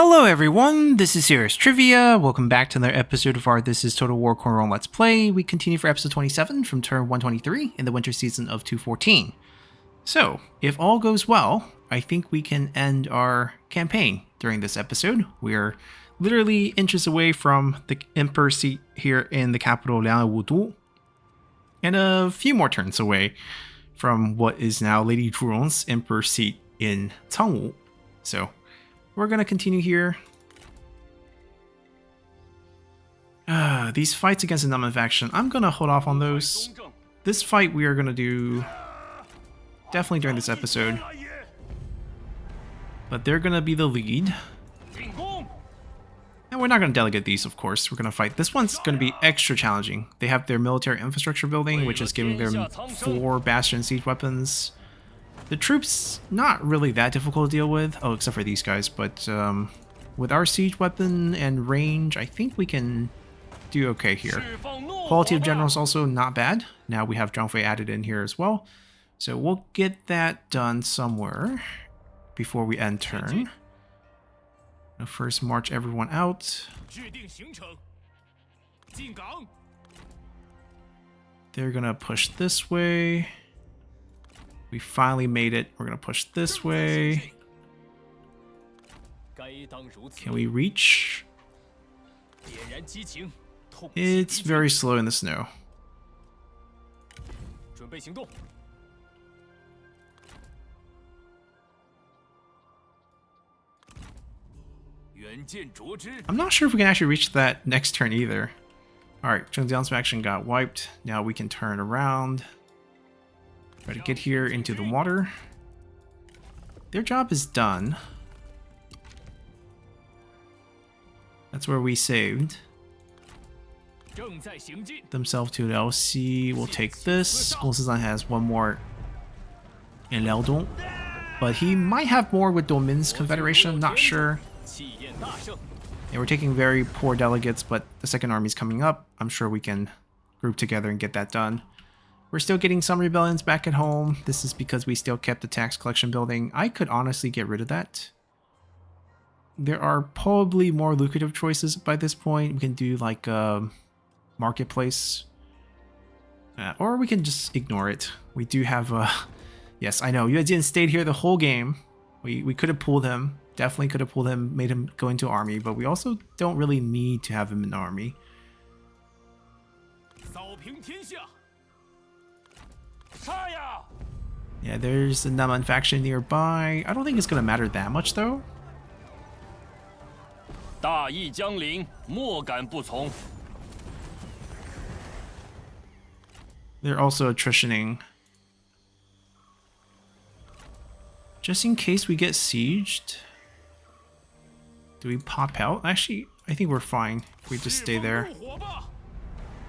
Hello everyone, this is Serious Trivia. Welcome back to another episode of our This is Total War Rong Let's Play. We continue for episode 27 from turn 123 in the winter season of 214. So, if all goes well, I think we can end our campaign during this episode. We're literally inches away from the Emperor seat here in the capital Wudu, and a few more turns away from what is now Lady Zhurong's Emperor seat in Cangwu. So, we're going to continue here. These fights against the Naval faction, I'm going to hold off on those. This fight we are going to do definitely during this episode. But they're going to be the lead. And we're not going to delegate these, of course. We're going to fight. This one's going to be extra challenging. They have their military infrastructure building, which is giving them 4 Bastion siege weapons. The troops, not really that difficult to deal with. Oh, except for these guys. But with our siege weapon and range, I think we can do okay here. Quality of generals also not bad. Now we have Zhang Fei added in here as well. So we'll get that done somewhere before we end turn. Now first march everyone out. They're gonna push this way. We finally made it. We're gonna push this way. Can we reach? It's very slow in the snow. I'm not sure if we can actually reach that next turn either. Alright, Zhengjiang's faction got wiped. Now we can turn around. Try to get here into the water. Their job is done. That's where we saved themselves to Liaodong. We'll take this. Gongshizan has one more in Liaodong, but he might have more with Domin's Confederation. I'm not sure. Yeah, we're taking very poor delegates, but the second army's coming up. I'm sure we can group together and get that done. We're still getting some rebellions back at home. This is because we still kept the tax collection building. I could honestly get rid of that. There are probably more lucrative choices by this point. We can do like a marketplace. Or we can just ignore it. We do have a... Yes, I know. Yuezhan stayed here the whole game. We could have pulled him. Definitely could have pulled him, made him go into army. But we also don't really need to have him in army. Yeah, there's the Naval faction nearby. I don't think it's going to matter that much, though. They're also attritioning. Just in case we get sieged. Do we pop out? Actually, I think we're fine if we just stay there.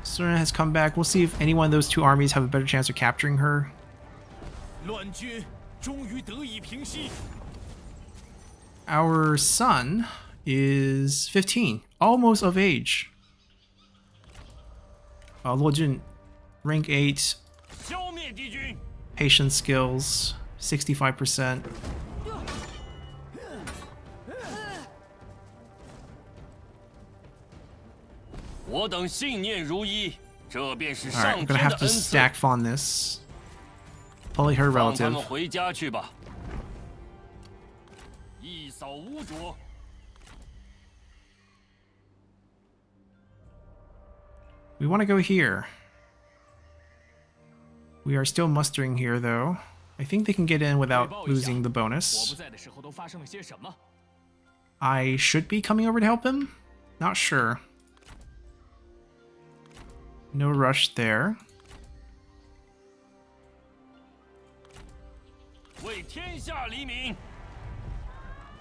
Serena has come back. We'll see if any one of those two armies have a better chance of capturing her. Our son is 15, almost of age. Luojun, rank 8. Patience skills, 65%. Alright, I'm gonna have to stack fondness. Probably her relative. We want to go here. We are still mustering here, though. I think they can get in without losing the bonus. I should be coming over to help him? Not sure. No rush there.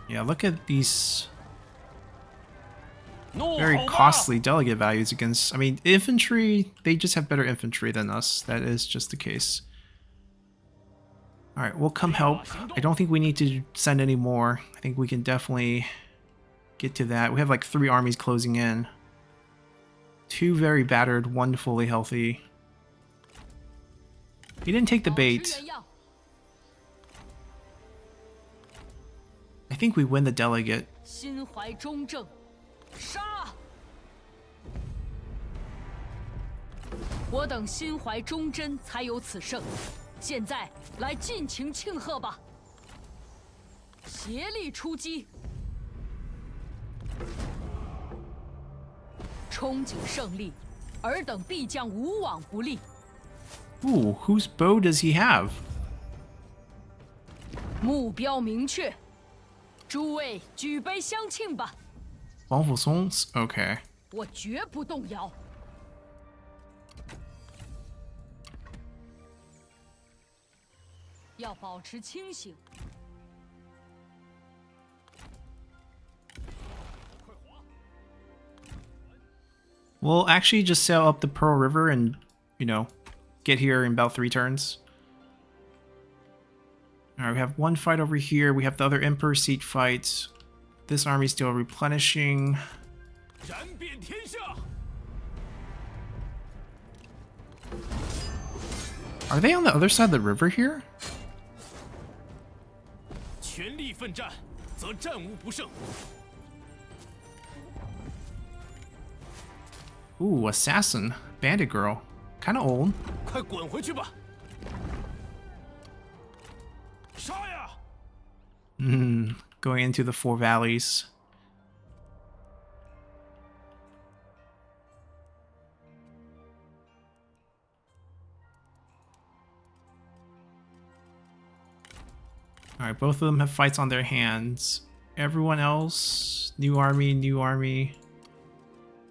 Yeah, look at these very costly delegate values against... I mean, infantry, they just have better infantry than us. That is just the case. Alright, we'll come help. I don't think we need to send any more. I think we can definitely get to that. We have like 3 armies closing in. 2 very battered, 1 fully healthy. He didn't take the bait. I think we win the delegate. 心怀忠正，杀！我等心怀忠贞，才有此胜。现在来尽情庆贺吧！协力出击，憧憬胜利，尔等必将无往不利。Ooh, whose bow does he have? 目标明确，诸位举杯相庆吧。王府松 OK. 我绝不动摇。要保持清醒。 We'll actually just sail up the Pearl River and, you know, get here in about 3 turns. Alright, we have one fight over here. We have the other Emperor seat fight. This army's still replenishing. Are they on the other side of the river here? Ooh, assassin. Bandit girl. Kinda old. Going into the 4 valleys. Alright, both of them have fights on their hands. Everyone else, new army, new army.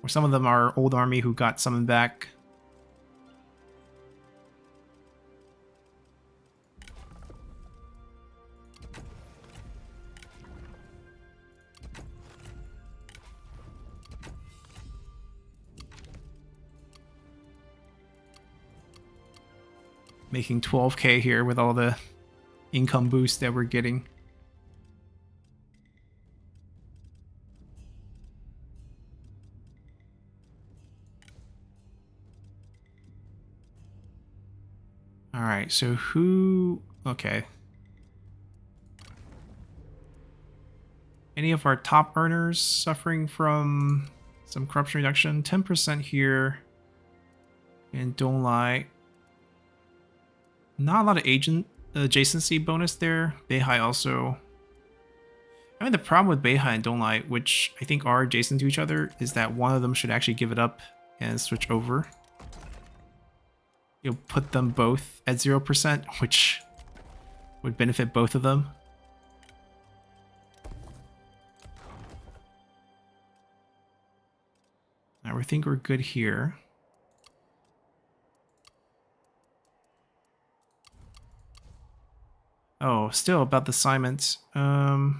Or some of them are old army who got summoned back. Making 12k here with all the income boost that we're getting. Alright, so who... Okay. Any of our top earners suffering from some corruption reduction? 10% here. And don't lie. Not a lot of adjacency bonus there. Beihai also. I mean, the problem with Beihai and Donglai, which I think are adjacent to each other, is that one of them should actually give it up and switch over. You'll put them both at 0%, which would benefit both of them. Now we think we're good here. Oh, still about the assignments. 6%,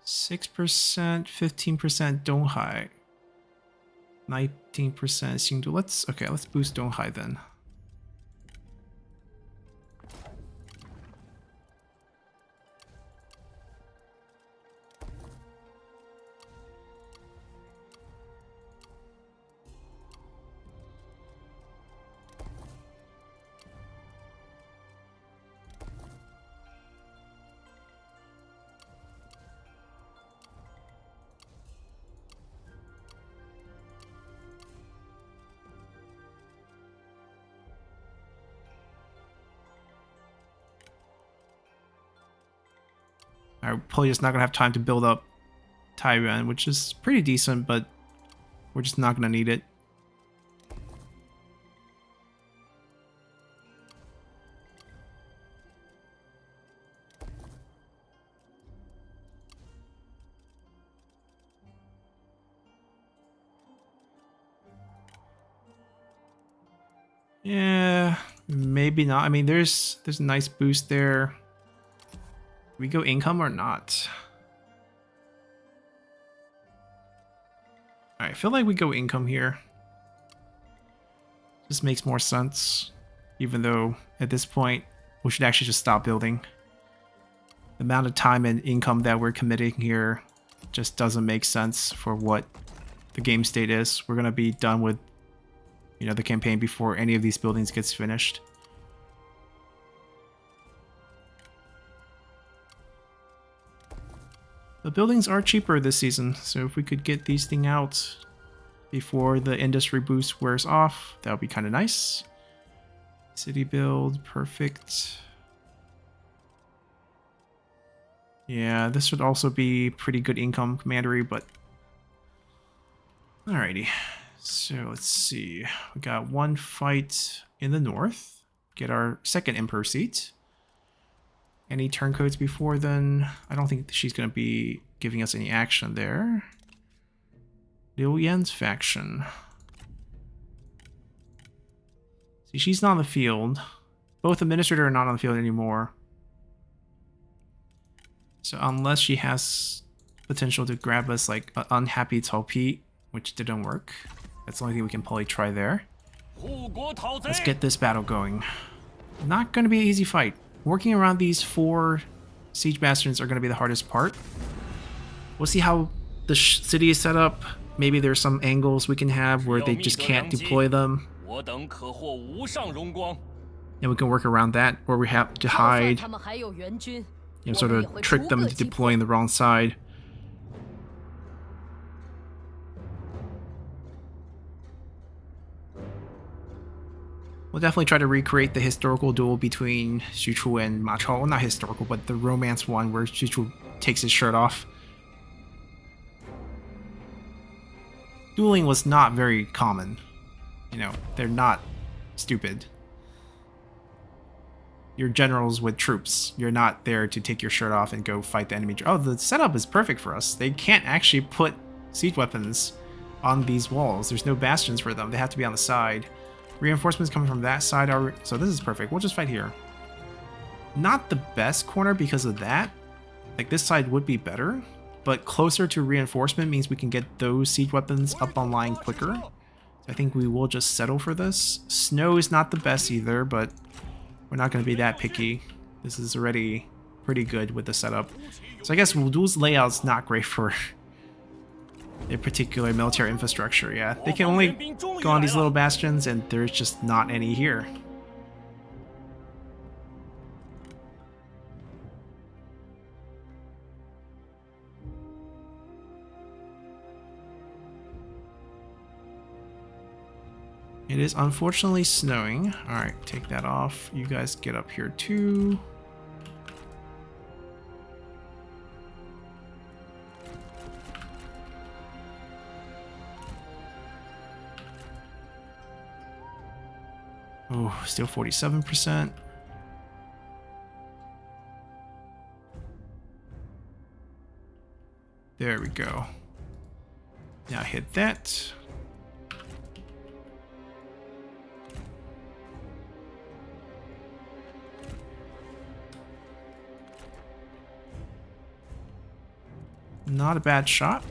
15% Donghai. 19% Xingdu. Let's boost Donghai then. We're probably just not going to have time to build up Taiwan, which is pretty decent, but we're just not going to need it. Yeah, maybe not. I mean, there's a nice boost there. We go income or not? Alright, I feel like we go income here. This makes more sense. Even though, at this point, we should actually just stop building. The amount of time and income that we're committing here just doesn't make sense for what the game state is. We're going to be done with, you know, the campaign before any of these buildings gets finished. The buildings are cheaper this season, so if we could get these things out before the industry boost wears off, that would be kind of nice. City build, perfect. Yeah, this would also be pretty good income commandery, but... Alrighty, so let's see. We got one fight in the north. Get our second Emperor seat. Any turncoats before then? I don't think she's going to be giving us any action there. Liu Yan's faction. See, she's not on the field. Both administrators are not on the field anymore. So unless she has potential to grab us like an unhappy Cao Pi, which didn't work. That's the only thing we can probably try there. Let's get this battle going. Not going to be an easy fight. Working around these 4 siege bastions are going to be the hardest part. We'll see how the city is set up. Maybe there's some angles we can have where they just can't deploy them. And we can work around that, or we have to hide and sort of trick them into deploying the wrong side. We'll definitely try to recreate the historical duel between Xu Chu and Ma Chao. Well, not historical, but the romance one where Xu Chu takes his shirt off. Dueling was not very common. You know, they're not stupid. You're generals with troops. You're not there to take your shirt off and go fight the enemy. Oh, the setup is perfect for us. They can't actually put siege weapons on these walls. There's no bastions for them. They have to be on the side. Reinforcements coming from that side are... So this is perfect. We'll just fight here. Not the best corner because of that. Like, this side would be better. But closer to reinforcement means we can get those siege weapons up online quicker. So I think we will just settle for this. Snow is not the best either, but we're not going to be that picky. This is already pretty good with the setup. So I guess Wudu's layout's not great for their particular military infrastructure. Yeah, they can only go on these little bastions, and there's just not any here. It is unfortunately snowing. Alright, take that off. You guys get up here too. Oh, still 47%. There we go. Now hit that. Not a bad shot.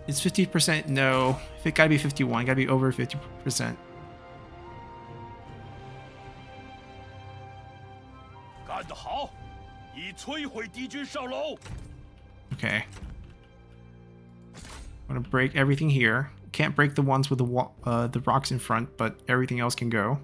It's 50%. No, if it gotta be 51, gotta be over 50%. Okay. I'm gonna break everything here. Can't break the ones with the rocks in front, but everything else can go.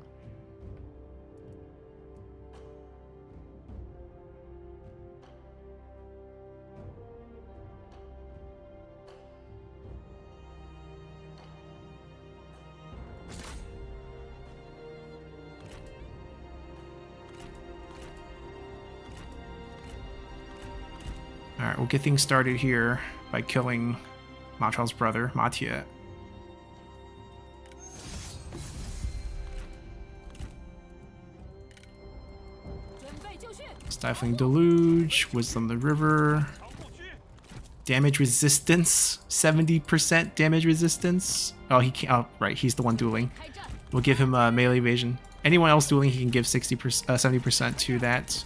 Alright, we'll get things started here by killing Ma Chao's brother, Ma Tie. Stifling Deluge, Wisdom the River. Damage resistance, 70% damage resistance. Oh, he can't. Oh, right, he's the one dueling. We'll give him melee evasion. Anyone else dueling, he can give 60%, 70% to that.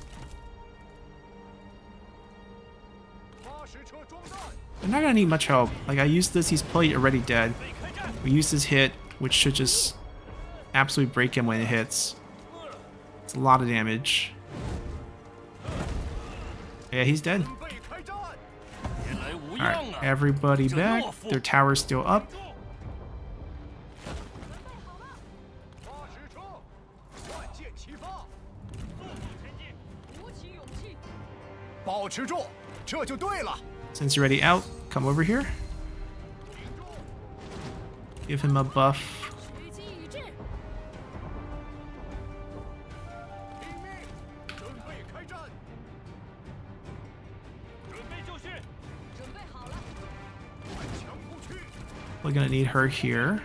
They're not gonna need much help. Like, I used this, he's probably already dead. We used his hit, which should just absolutely break him when it hits. It's a lot of damage. Yeah, he's dead. Alright, everybody back. Their tower's still up. Since you're already out, come over here. Give him a buff. We're gonna need her here.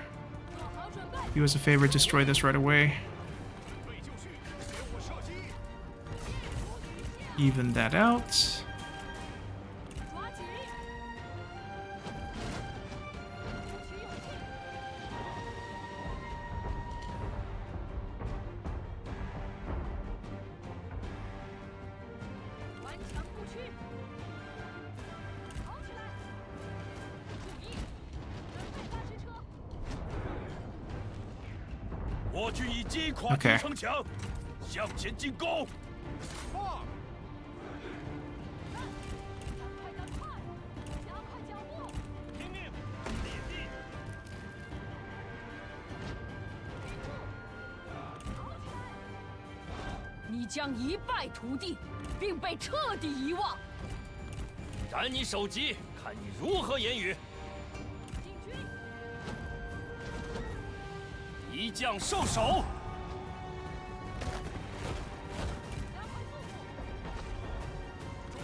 Do us a favor, destroy this right away. Even that out. Okay.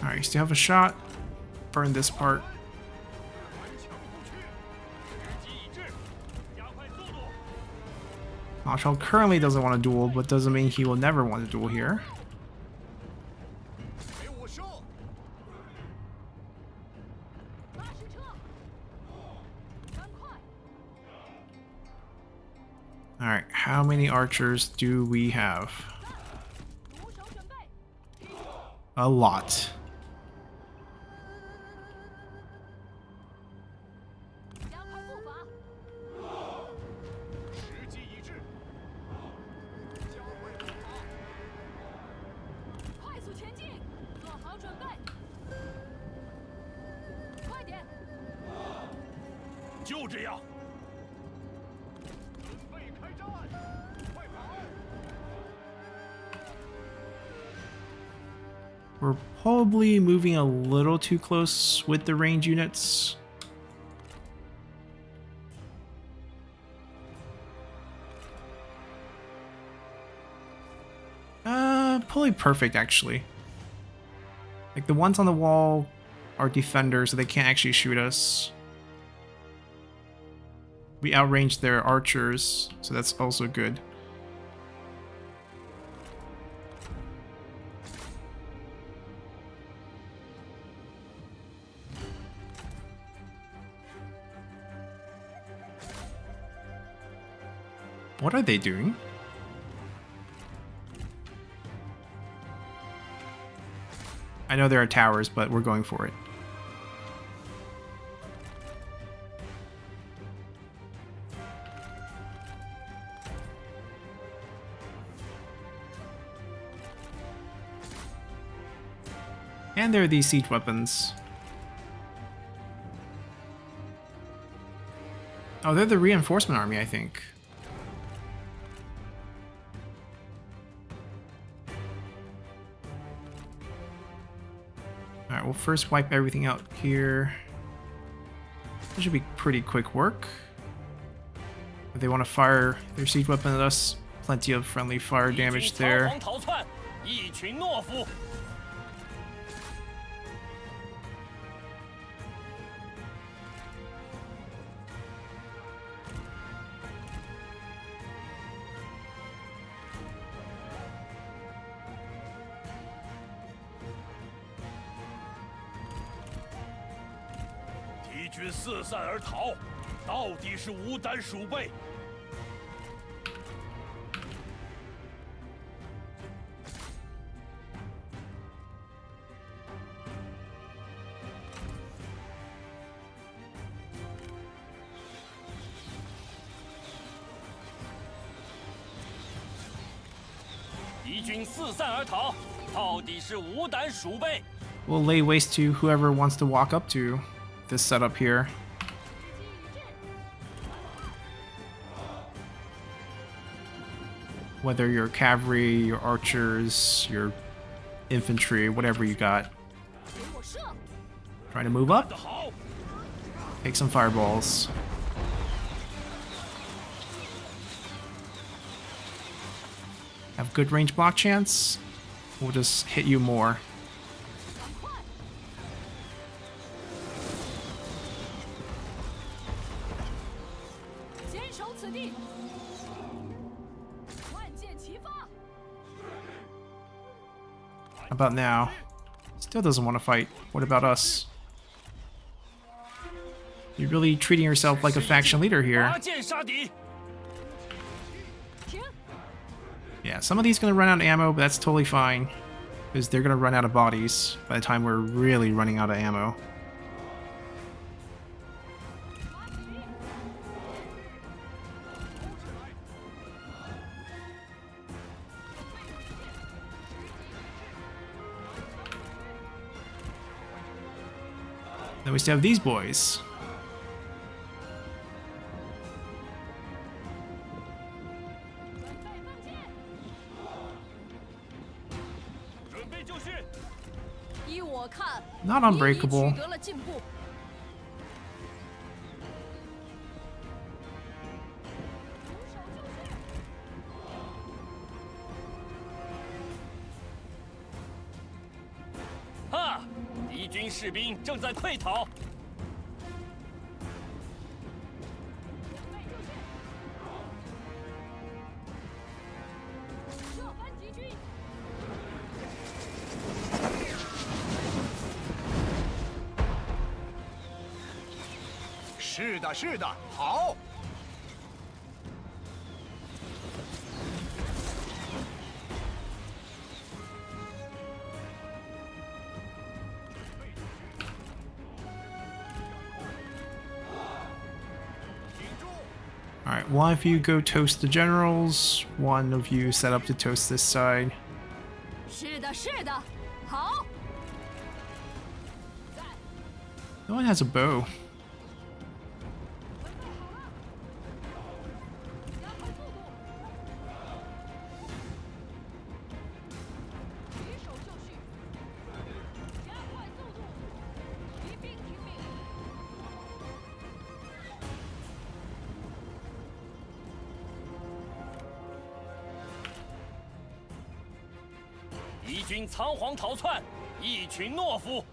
Alright, you still have a shot. Burn this part. Marshall currently doesn't want to duel, but doesn't mean he will never want to duel here. Alright, how many archers do we have? A lot. We're probably moving a little too close with the range units. Probably perfect actually. Like the ones on the wall are defenders, so they can't actually shoot us. We outranged their archers, so that's also good. What are they doing? I know there are towers, but we're going for it. And there are these siege weapons. Oh, they're the reinforcement army, I think. Alright, we'll first wipe everything out here. This should be pretty quick work. If they want to fire their siege weapon at us, plenty of friendly fire damage there. We'll lay waste to whoever wants to walk up to this setup here. Whether you're cavalry, your archers, your infantry, whatever you got. Trying to move up. Take some fireballs. Have good range block chance. We'll just hit you more. How about now? Still doesn't want to fight. What about us? You're really treating yourself like a faction leader here. Yeah, some of these gonna run out of ammo, but that's totally fine. Because they're gonna run out of bodies by the time we're really running out of ammo. Then we still have these boys. Not unbreakable. Ha! 敌军士兵正在溃逃。是的，是的，好。Alright, one of you go toast the generals, one of you set up to toast this side. 是的，是的，好。 No one has a bow. "敌军仓皇逃窜，一群懦夫！"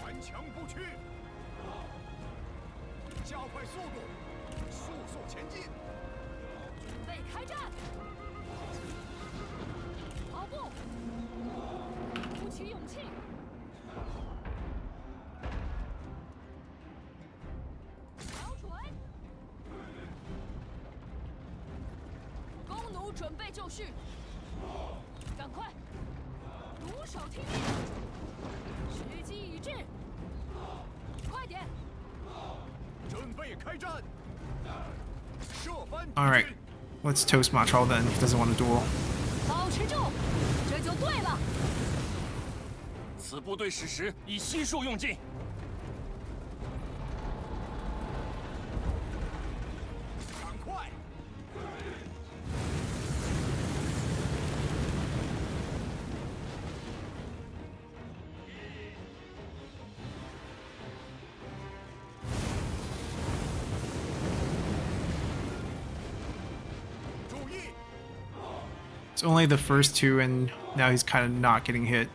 顽强不屈，加快速度，速速前进。准备开战！跑步，鼓起勇气。摇锤，弓弩准备就绪，赶快，弩手听命，时机已至，快点！ 准备开战！射翻！ Alright, let's toast Machal then, if he doesn't want a duel. 保持住，这就对了。此部队史实已悉数用尽。赶快！ It's only the first two, and now he's kind of not getting hit.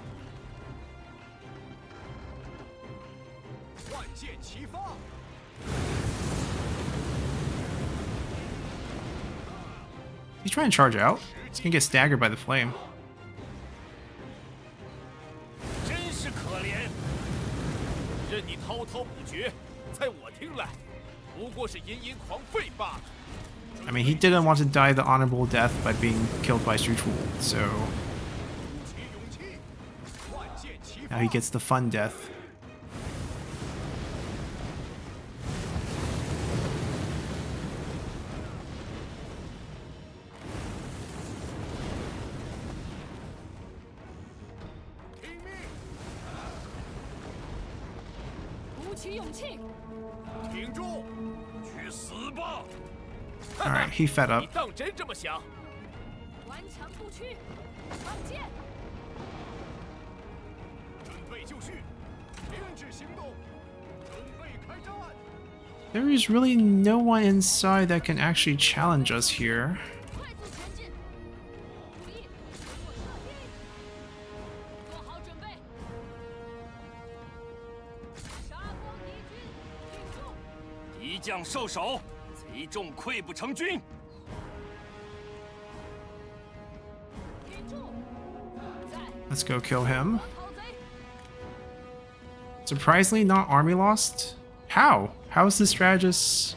万箭齐发！ He's trying to charge out. He's gonna get staggered by the flame. 真是可怜，任你滔滔不绝，在我听来，不过是吟吟狂吠罢了。 I mean, he didn't want to die the honorable death by being killed by Xuantu, so... 鼓起勇气， Now he gets the fun death. Alright, he fed up. 你当真这么想？ 顽强不屈，放箭！ 准备就绪，停止行动，准备开战。 There is really no one inside that can actually challenge us here. 快速前进！注意，给我射击！做好准备！杀光敌军，挺住！ 敌将受首，贼众溃不成军。 挺住！在， Let's go kill him. 讨贼！ Surprisingly, not army lost? How? How is the strategist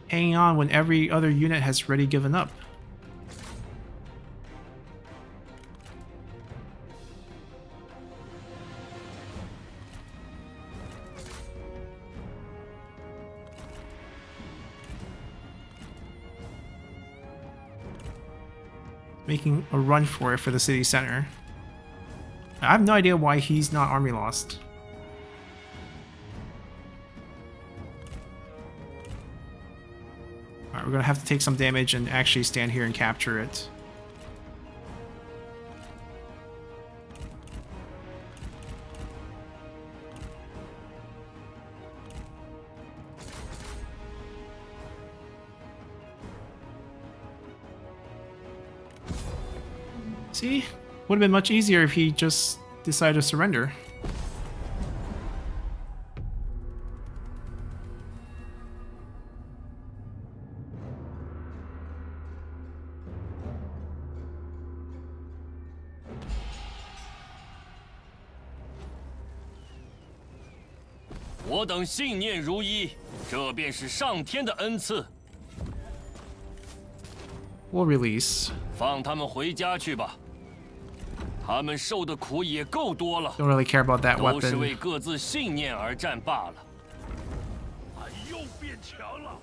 hanging on when every other unit has already given up? Making a run for it for the city center. I have no idea why he's not army lost. Alright, we're gonna have to take some damage and actually stand here and capture it. See? Would have been much easier if he just decided to surrender. "我等信念如一，这便是上天的恩赐。 We'll release. 放他们回家去吧。他们受的苦也够多了， Don't really care about that 都是为 weapon. 各自信念而战罢了。 又变强了。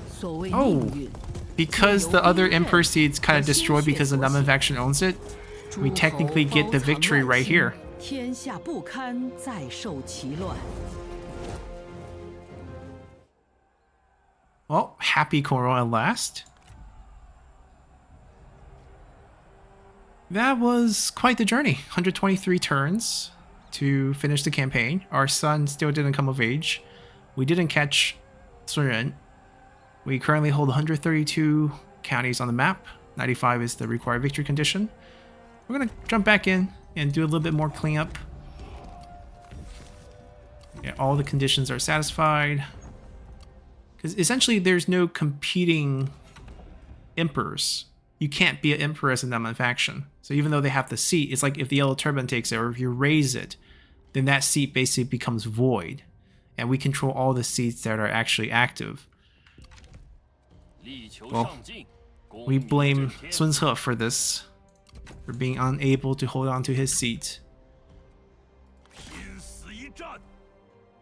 所谓 Oh, 命运， because the other Emperor seeds kind of destroyed because the Naval faction owns it, we technically get the victory right here. 天下不堪再受其乱。 Well, happy Koro at last. That was quite the journey. 123 turns to finish the campaign. Our son still didn't come of age. We didn't catch Sun Ren. We currently hold 132 counties on the map. 95 is the required victory condition. We're gonna jump back in and do a little bit more cleanup. Yeah, all the conditions are satisfied. Because essentially there's no competing emperors. You can't be an emperor as a Naval faction. So even though they have the seat, it's like if the Yellow Turban takes it or if you raise it, then that seat basically becomes void. And we control all the seats that are actually active. 力求 Well, 上进，功 We 名 blame 震天 Sun Ce for this, for being unable to hold on to his seat. 拼死一战。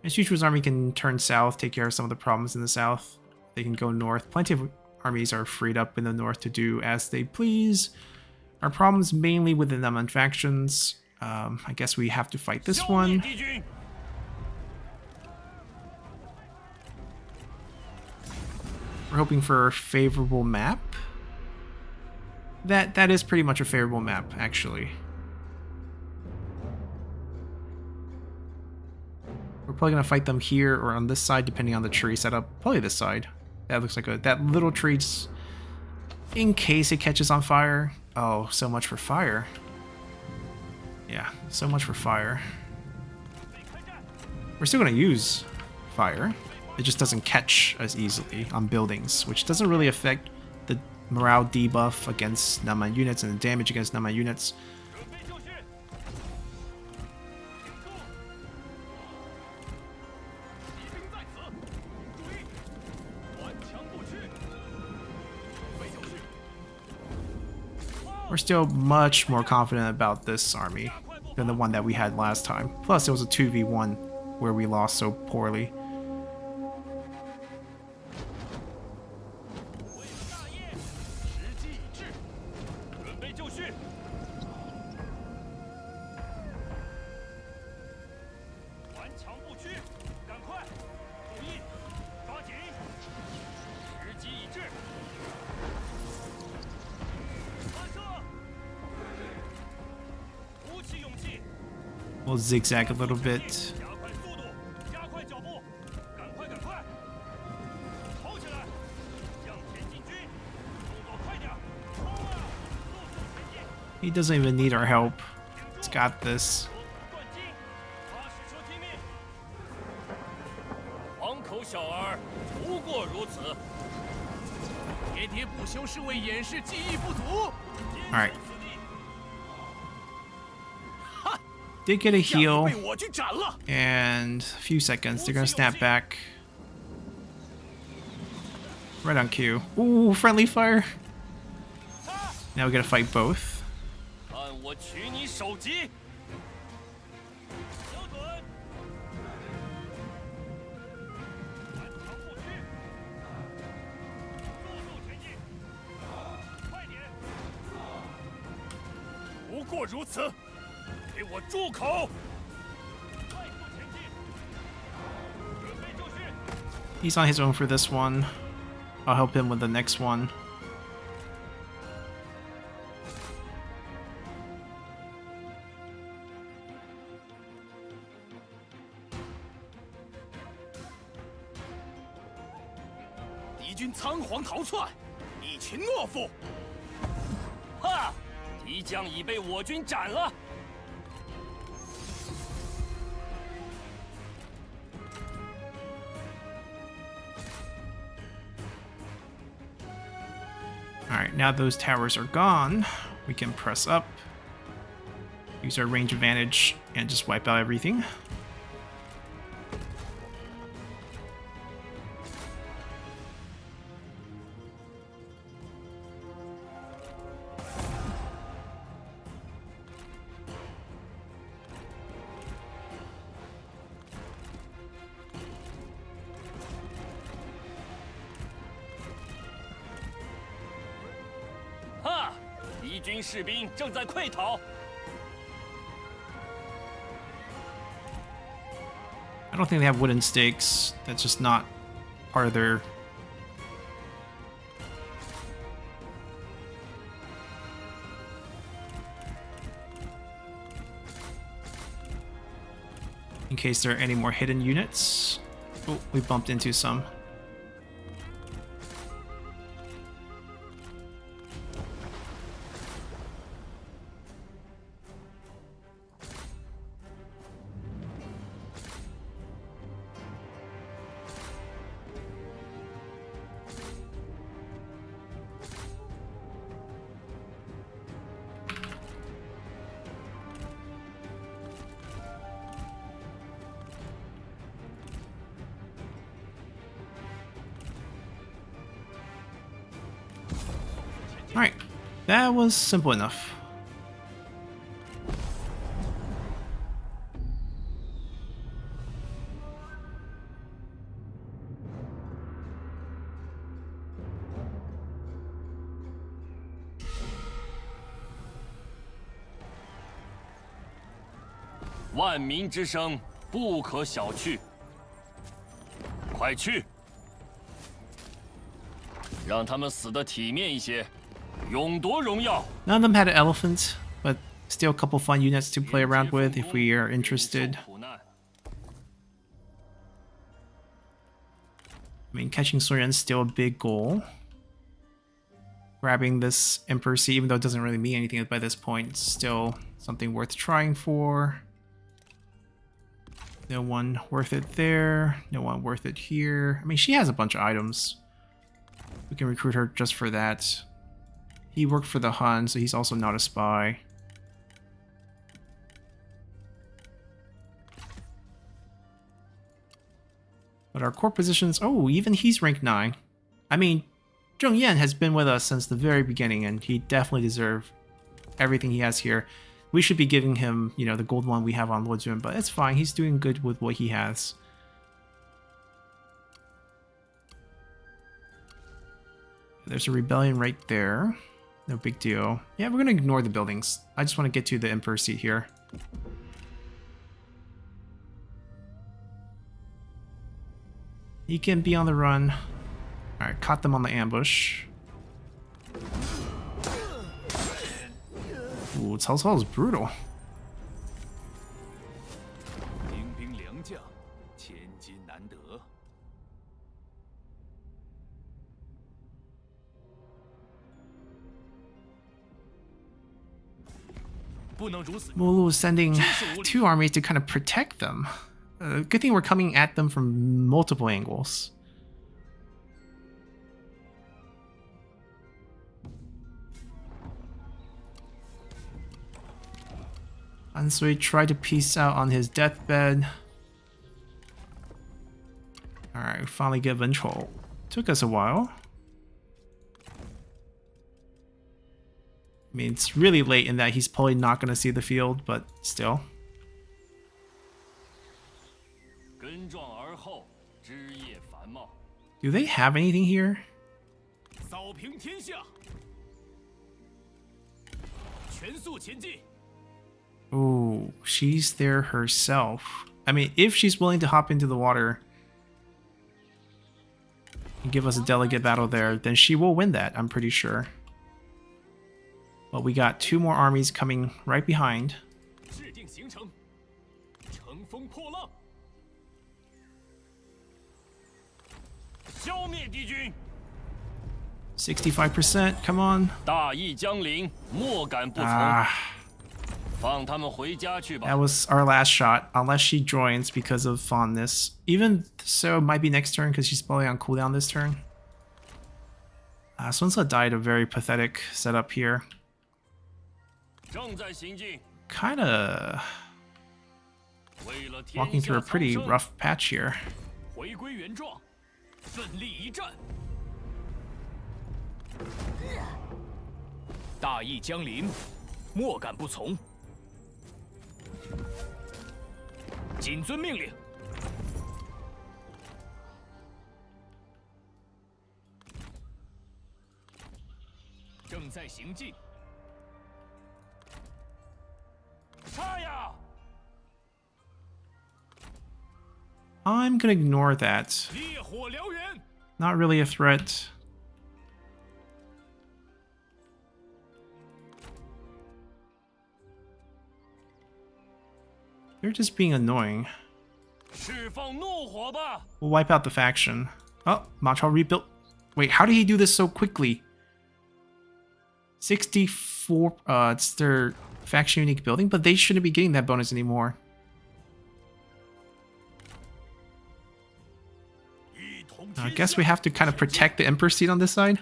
And Xuantu's army can turn south, take care of some of the problems in the south. They can go north. Plenty of armies are freed up in the north to do as they please. Our problems mainly with the Naman factions. I guess we have to fight this 消灭 one. 敌军。 We're hoping for a favorable map. That is pretty much a favorable map, actually. We're probably gonna fight them here or on this side, depending on the tree setup. Probably this side. That looks like that little tree's in case it catches on fire. Oh, so much for fire. Yeah, so much for fire. We're still gonna use fire. It just doesn't catch as easily on buildings, which doesn't really affect the morale debuff against Naman units and the damage against Naman units. 准备就绪。挺住！敌兵在此，注意，顽强不屈。准备就绪。 We're still much more confident about this army. 加快步 than the one that we had last time. Plus, it was a 2v1 where we lost so poorly. 为了大业，时机已至，准备就绪。顽强不屈，赶快，注意，抓紧，时机已至。发射，鼓起勇气， We'll zigzag a little bit. 加快速度，加快脚步，赶快，赶快，跑起来，向前进军，动作快点，冲啊，速速前进。 He doesn't even need our help. He's got this. 断机，发矢车听命。黄口小儿，不过如此。喋喋不休是为掩饰记忆不足。 Alright. Did get a 下次 heal. 被我去斩了。 And a few seconds, they're gonna snap back. Right on cue. Ooh, friendly fire. Now we gotta fight both. 看我取你首级。瞄准。顽强不屈。速速前进。快点。不过如此。给我住口！快速前进。准备就绪。 He's on his own for this one. I'll help him with the next one. 敌军仓皇逃窜，一群懦夫！哈！敌将已被我军斩了。 Alright, now those towers are gone. We can press up, use our range advantage, and just wipe out everything. Ha! 敌军士兵正在溃逃。 I don't think they have wooden stakes. That's just not part of their... In case there are any more hidden units. Oh, we bumped into some. Alright, that was simple enough. "万民之声不可小觑，快去，让他们死得体面一些。 勇夺荣耀。 None of them had an elephant, but still a couple fun units to play around with if we are interested. I mean, catching Soren's still a big goal. Grabbing this Empress, even though it doesn't really mean anything by this point, it's still something worth trying for. No one worth it there. No one worth it here. I mean, she has a bunch of items. We can recruit her just for that. He worked for the Hun, so he's also not a spy. But our core positions... Oh, even he's rank 9. I mean, Zheng Yan has been with us since the very beginning, and he definitely deserves everything he has here. We should be giving him, you know, the gold one we have on Luojun, but it's fine. He's doing good with what he has. There's a rebellion right there. No big deal. Yeah, we're gonna ignore the buildings. I just want to get to the Emperor seat here. He can be on the run. Alright, caught them on the ambush. Ooh, Cao Cao is brutal. 精兵良将，千金难得。不能如此。 Mulu is sending 2 armies to kind of protect them. Good thing we're coming at them from multiple angles. Ansui tried to peace out on his deathbed. Alright, we finally get control. Took us a while. I mean, it's really late in that he's probably not going to see the field, but still. 根壮而后，枝叶繁茂。 Do they have anything here? 扫平天下，全速前进。 Oh, she's there herself. I mean, if she's willing to hop into the water and give us a delegate battle there, then she will win that, I'm pretty sure. But we got 2 more armies coming right behind. 制定行程，乘风破浪。 消灭敌军， 65%, come on. 大义将临，莫敢不从。 Ah, 放他们回家去吧。 that was our last shot, unless she joins because of fondness. Even so, might be next turn because she's probably on cooldown this turn. Sun Ce died a very pathetic setup here. 正在行进， Kinda 为了天 walking through a 下苍 pretty 生， rough patch here. 回归原状，奋力一战。大义将临，莫敢不从。谨遵命令。正在行进。 杀呀！ I'm gonna ignore that. 烈火燎原， Not really a threat. They're just being annoying. 释放怒火吧！ We'll wipe out the faction. Oh, Ma Chao rebuilt. Wait, how did he do this so quickly? 64. It's their faction unique building, but they shouldn't be getting that bonus anymore. 一统 I 天 guess we 下， have to kind of protect the Emperor seat on this side.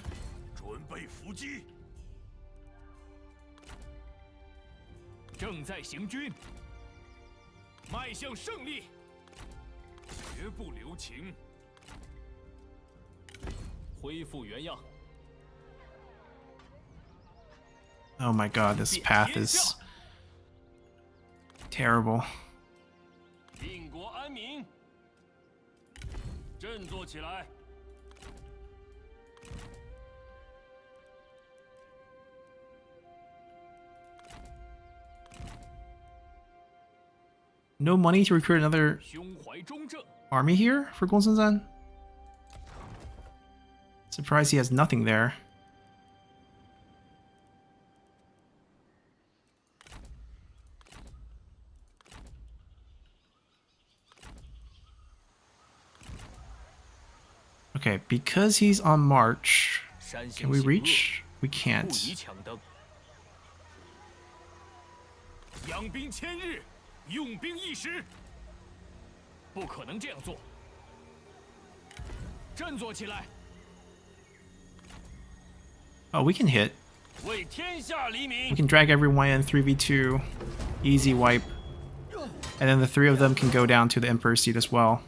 准备伏击。 正在行军，迈向胜利，绝不留情。恢复原样。 Oh my god, this path is terrible. 定国安民，振作起来！ No money to recruit another 胸怀中正， army here for Gongsun-san? Surprised he has nothing there. Okay, because he's on march, 山 can 形 we 险恶， reach? We 不 can't. 宜抢登。养兵千日，用兵一时，不可能这样做。振作起来！ Oh, we can hit. 为天下黎 We 民， can drag everyone in 3v2. Easy wipe. And then the 3 of them can go down to the Emperor's seat as well.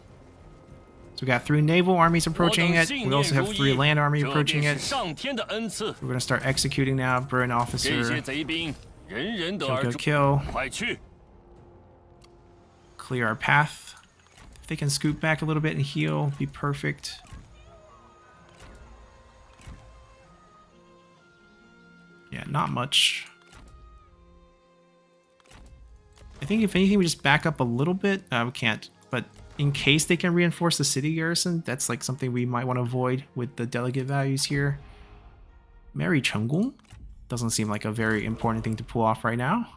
So we got 3 naval armies 我 approaching 等 it. 信 We 念 also 如 have 一， 3 land army 这 approaching 便 it. 是上天的恩赐。 We're gonna start executing now. Burn 这些 officer. 贼兵人人得 Kill, 而 kill, 诛， kill. 快去！ Clear our path. If they can scoot back a little bit and heal, be perfect. Yeah, not much. I think if anything, we just back up a little bit. We can't, but in case they can reinforce the city garrison, that's like something we might want to avoid with the delegate values here. Marry Chenggung? Doesn't seem like a very important thing to pull off right now.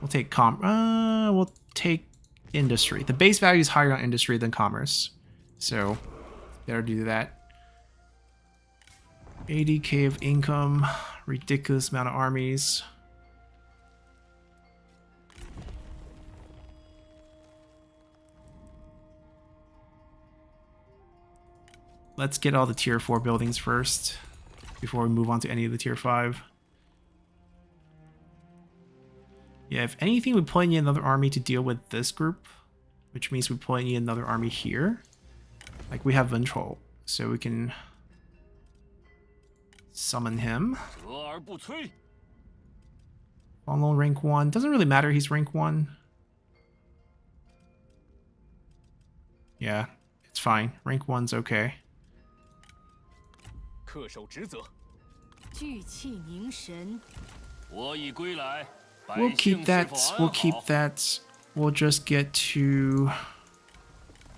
We'll take we'll take industry. The base value is higher on industry than commerce, so better do that. 80k of income, ridiculous amount of armies. Let's get all the tier 4 buildings first before we move on to any of the tier 5. Yeah, if anything, we probably need another army to deal with this group, which means we probably need another army here. Like, we have Ventrol, so we can summon him. 折而不摧。 Long rank 1. Doesn't really matter, he's rank 1. Yeah, it's fine. Rank 1's okay. 恪守职责， 聚气凝神， 我已归来。 We'll 百姓 keep 是 that. 否安 We'll 好？ keep that. We'll just get to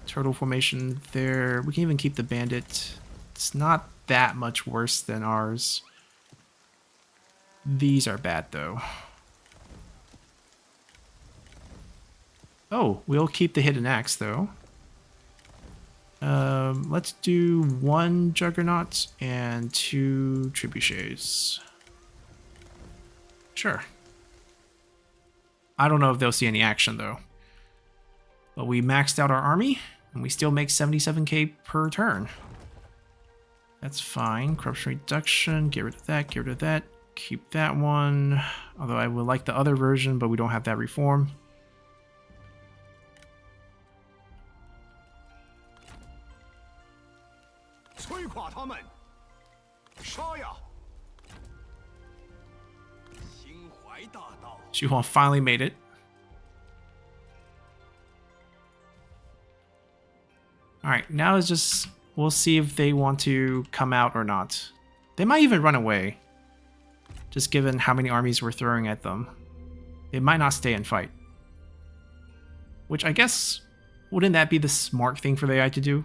turtle formation there. We can even keep the bandit. It's not that much worse than ours. These are bad though. Oh, we'll keep the hidden axe though. Let's do 1 juggernaut and 2 trebuchets. Sure. I don't know if they'll see any action though. But we maxed out our army and we still make 77k per turn. That's fine. Corruption reduction, get rid of that, get rid of that. Keep that one. Although I would like the other version, but we don't have that reform. Xuan finally made it. Alright, now it's just... we'll see if they want to come out or not. They might even run away. Just given how many armies we're throwing at them. They might not stay and fight. Which I guess... wouldn't that be the smart thing for the AI to do?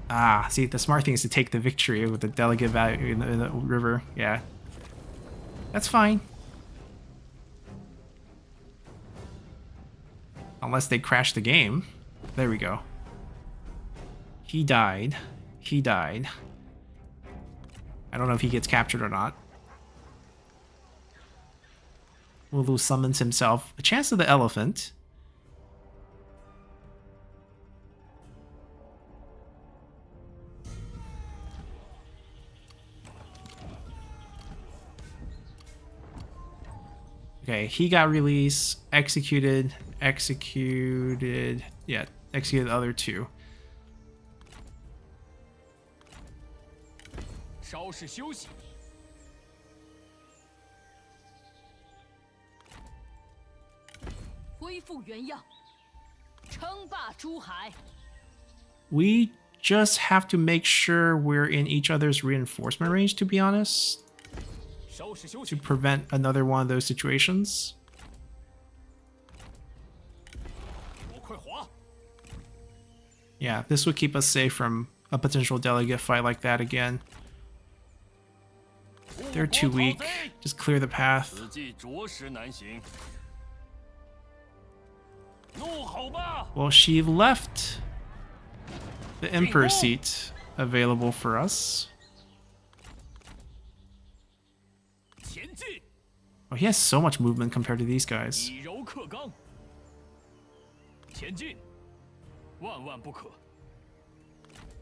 Ah, see, the smart thing is to take the victory with the delegate value in the river. Yeah. That's fine. Unless they crash the game. There we go. He died. He died. I don't know if he gets captured or not. Mulu summons himself. A chance of the elephant. Okay, he got released, executed, yeah, executed the other 2. 稍事休息。 恢复原样，称霸珠海。 We just have to make sure we're in each other's reinforcement range, to be honest. 稍事休 To 息。 prevent another one of those situations. 我快滑。 Yeah, this would keep us safe from a potential delegate fight like that again. They're too weak. Just clear the path. 此计着实难行。怒吼吧！ Well, she left the Empress seat available for us. 前进， Oh, he has so much movement compared to these guys. 以柔克刚。前进，万万不可。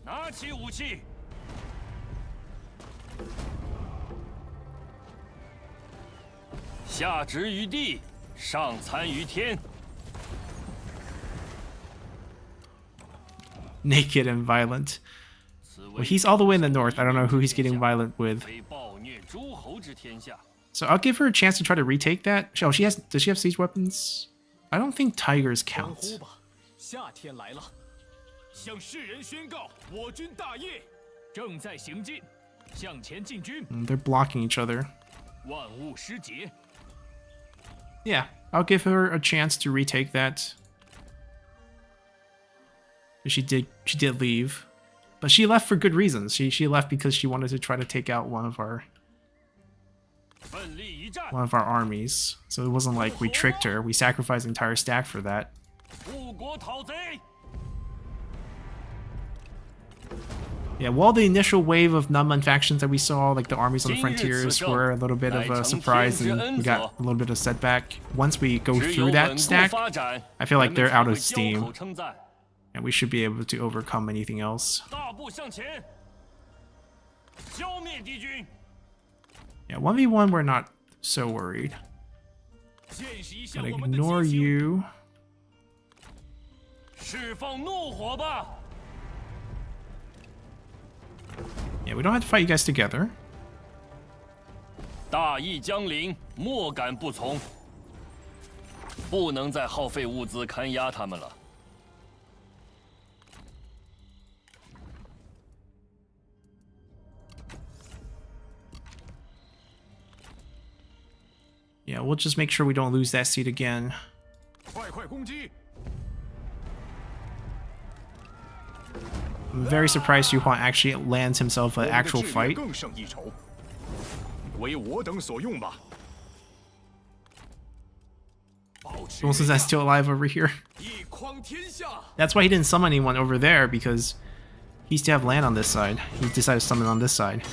拿起武器。 下执于地，上参于天。 Naked and violent. Well, he's all the way in the north. I don't know who he's getting violent with. 非暴虐诸侯之天下。 So I'll give her a chance to try to retake that. Oh, she has. Does she have siege weapons? I don't think tigers 欢 count. 呼吧，夏天来了！向世人宣告，我军大业正在行进，向前进军， They're blocking each other. 万物失节。 Yeah, I'll give her a chance to retake that. She did leave, but she left for good reasons. She left because she wanted to try to take out one of our 奋力一战， armies. So it wasn't like we tricked her. We sacrificed an entire stack for that. 护国讨贼。 Yeah, while the initial wave of Nunman factions that we saw, like the armies on the frontiers, were a little bit of a surprise and we got a little bit of setback. Once we go 只有 through 稳 that 固 stack, 发展， I feel like 人 they're 们才 out 会 of 交 steam 口称赞。 and we should be able to overcome anything else. 大步向前，消灭敌军。 Yeah, 1v1 we're not so worried. 见识一下 Gotta 我们的 ignore 激情。 you. 释放怒火吧！ Yeah, we don't have to fight you guys together. 大义将临，莫敢不从。不能再耗费物资看压他们了。 Yeah, we'll just make sure we don't lose that seat again. 快快攻击！ I'm very surprised Yuhuan actually lands himself an 我们的 actual 志业 fight. 更胜一筹，为我等所用吧。保持 Since I'm still alive over here. 一匡天下。 That's why he didn't summon anyone over there, because he used to have land on this side. He decided to summon on this side.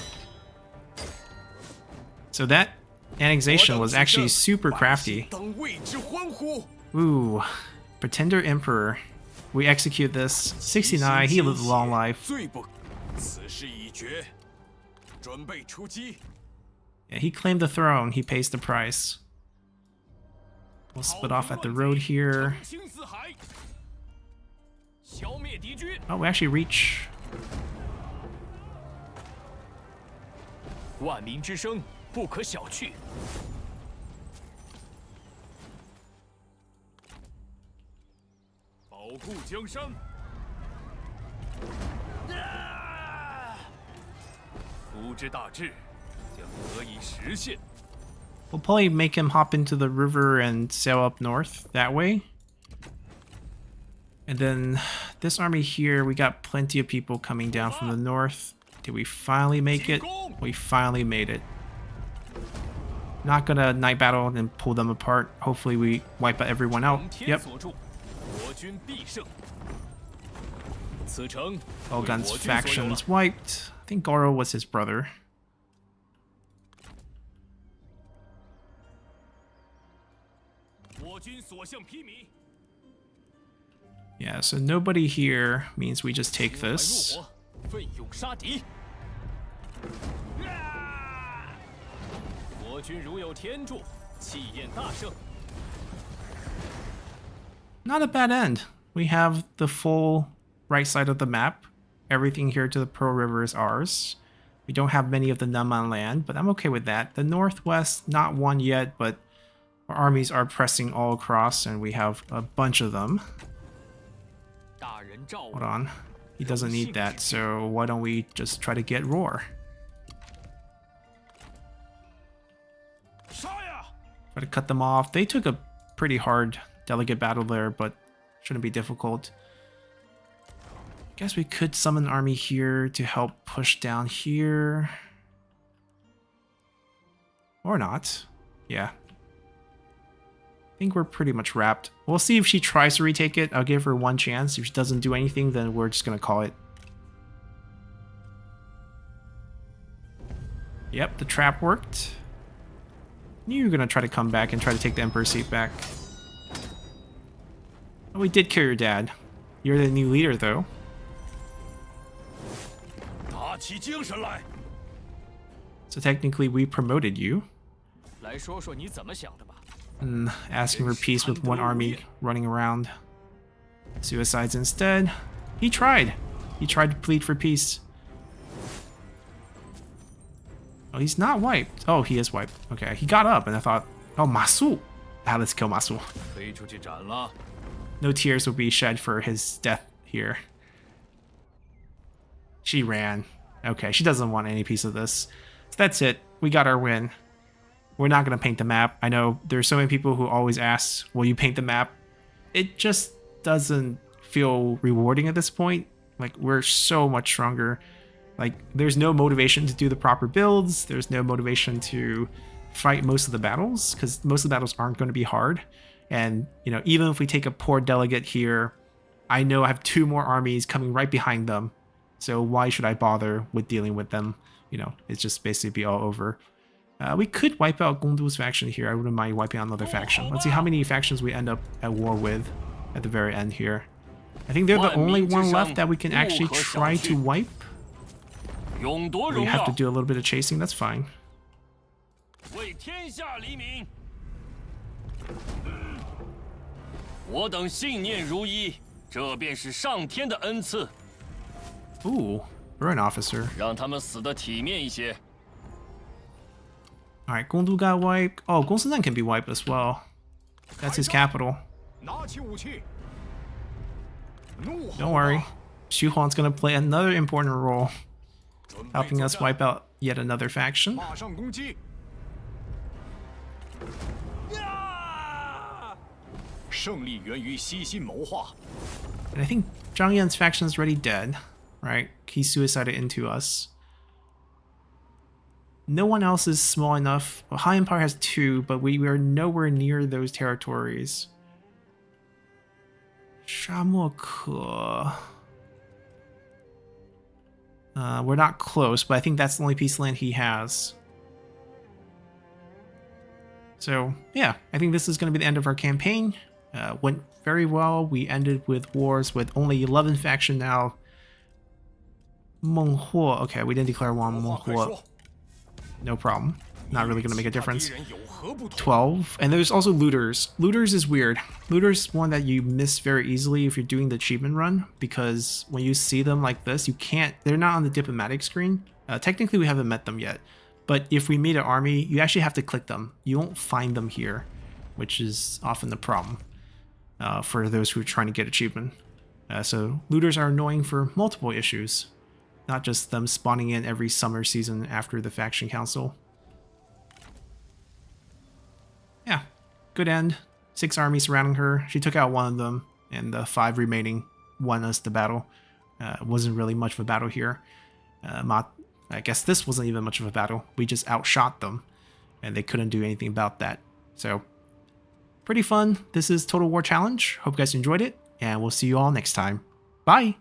So that annexation was actually super crafty. 当为之欢呼。 Ooh, Pretender Emperor. We execute this. 69, he lived a long life. 最不，此事已决，准备出击。 Yeah, he claimed the throne, he pays the price. We'll split off at the road here. 星四海，消灭敌军。 Oh, we actually reach. 万民之声不可小觑。 保护江山，福之大志将得以实现。 We'll probably make him hop into the river and sail up north that way. And then this army here, we got plenty of people coming down from the north. Did we finally make it? We finally made it. Not gonna night battle and pull them apart. Hopefully we wipe everyone out. 蒙天 Yep. 所助，国军必胜。此城 All 为 guns 我军所有了 factions wiped. I think Goro was his brother. 我军所向披靡。 Yeah, so nobody here means we just take 心怀怒 this. 火，奋勇杀敌。国军如有天助，气焰大盛。 Not a bad end. We have the full right side of the map. Everything here to the Pearl River is ours. We don't have many of the Naman land, but I'm okay with that. The northwest, not one yet, but our armies are pressing all across, and we have a bunch of them. 大人召 Hold 我， on. He doesn't need that, so why don't we just try to get Roar? 杀呀！ Try to cut them off. They took a pretty hard delegate battle there, but shouldn't be difficult. Guess we could summon an army here to help push down here. Or not. Yeah. I think we're pretty much wrapped. We'll see if she tries to retake it. I'll give her one chance. If she doesn't do anything, then we're just gonna call it. Yep, the trap worked. Knew you were gonna try to come back and try to take the Emperor's seat back. Oh, we did kill your dad. You're the new leader, though. 打起精神来！ So technically, we promoted you. 来说说你怎么想的吧。 Asking for peace with one army running around. Suicides instead. He tried. He tried to plead for peace. Oh, he's not wiped. Oh, he is wiped. Okay, he got up and I thought, oh, Masu. Ah, let's kill Masu. 飞出去斩了。 No tears will be shed for his death here. She ran. Okay, she doesn't want any piece of this. So that's it. We got our win. We're not going to paint the map. I know there's so many people who always ask, will you paint the map? It just doesn't feel rewarding at this point. Like, we're so much stronger. Like, there's no motivation to do the proper builds. There's no motivation to fight most of the battles, because most of the battles aren't going to be hard. And, you know, even if we take a poor delegate here, I know I have 2 more armies coming right behind them. So why should I bother with dealing with them? You know, it's just basically be all over. We could wipe out Gongdu's faction here. I wouldn't mind wiping out another faction. Let's see how many factions we end up at war with at the very end here. I think they're the only one left that we can actually try to wipe. We have to do a little bit of chasing, that's fine. 为天下黎明。我等信念如一，这便是上天的恩赐。 Ooh, we're an officer. 让他们死得体面一些。 Alright, Gongdu got wiped. Oh, Gongsun can be wiped as well. That's his capital. 拿起武器。怒吼 Don't worry. Xu Huang's gonna play another important role, helping us wipe out yet another faction. 马上攻击。胜利源于悉心谋划。 And I think Zhang Yan's faction is already dead, right? He suicided into us. No one else is small enough. Well, High Empire has 2, but we are nowhere near those territories. Shamoke. We're not close, but I think that's the only piece of land he has. So, yeah, I think this is going to be the end of our campaign. Went very well. We ended with wars with only 11 faction now. Menghuo. Okay, we didn't declare war on Menghuo. No problem. Not really going to make a difference. 12. And there's also looters. Looters is weird. Looters is one that you miss very easily if you're doing the achievement run, because when you see them like this, you can't, they're not on the diplomatic screen. Technically, we haven't met them yet. But if we meet an army, you actually have to click them. You won't find them here, which is often the problem for those who are trying to get achievement. So looters are annoying for multiple issues, not just them spawning in every summer season after the faction council. Yeah, good end. 6 armies surrounding her. She took out 1 of them, and the 5 remaining won us the battle. It wasn't really much of a battle here. I guess this wasn't even much of a battle. We just outshot them, and they couldn't do anything about that. So, pretty fun. This is Total War Challenge. Hope you guys enjoyed it, and we'll see you all next time. Bye!